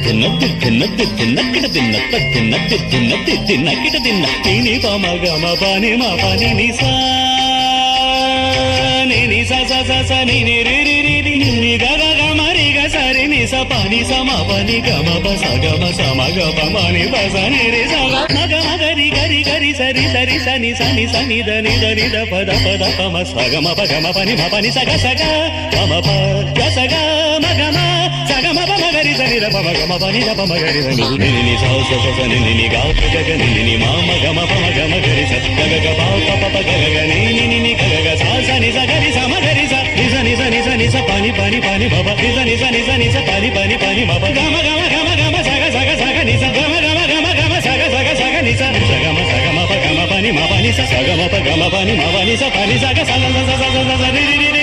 తిన్న తిన్న తిన్నక్కడ తిన్న తిన్న తిన్న తిన్నక్కడ తిన్న తిని పమగమ పని మా పని నిసా ని స స స స ని ని రి రి రి రి ని గ గ గ మరి గ సరి ని స పని స మ పని గ మ ప స గ మ స మ గ ప మ ని ప స ని రి స గ మ గ మ గ రి గ రి గ రి సరి సరి స ని స ని స ని ద ని ద ని ద ప ద ప మ స గ మ ప గ మ ప ని మ ప ని స గ ప మ ప గ స గ మ గ మ స గ మ ప మ గ రి స ని ద ప మ గ మ ప ని ద ప మ గ రి ద ని ని ని స స స స ని ని ని గ ప గ గ ని ని ని మ మ గ మ ప మ గ మ గ రి స గ గ గ ప ప ప గ గ గ ని ని ని ని గ గ గ స స ని స గ రి స మ గ రి స ని స ని స ని స ని స ప ని ప ని ప ని మ ప ని స ని స ని స ని స ప ని ప ని ప ని మ ప గ మ గ మ గ మ గ మ స గ స గ స గ ని స గ మ గ మ గ మ గ మ స గ స గ స గ ని స స గ మ ప గ మ ప ని మ ప ని స స గ మ ప గ మ ప ని మ ప ని స ప ని స గ స ల ల స స స స రి రి రి